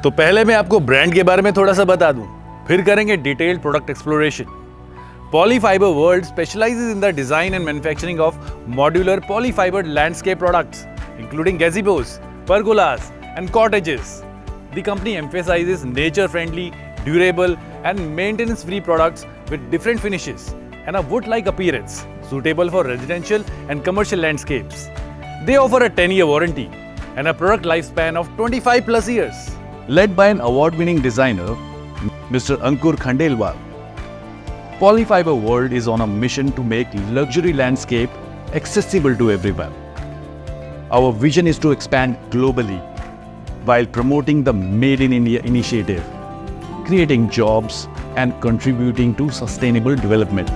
तो पहले मैं आपको ब्रांड के बारे में थोड़ा सा बता दूं, फिर करेंगे detailed product exploration. Poly Fibre World specializes in the design and manufacturing of modular polyfibered landscape products, including gazebos, pergolas, and cottages. The company emphasizes nature-friendly, durable, and maintenance-free products with different finishes and a wood-like appearance, suitable for residential and commercial landscapes. They offer a 10-year warranty and a product lifespan of 25 plus years. Led by an award-winning designer, Mr. Ankur Khandelwal, Poly Fibre World is on a mission to make luxury landscape accessible to everyone. Our vision is to expand globally while promoting the Made in India initiative, creating jobs and contributing to sustainable development.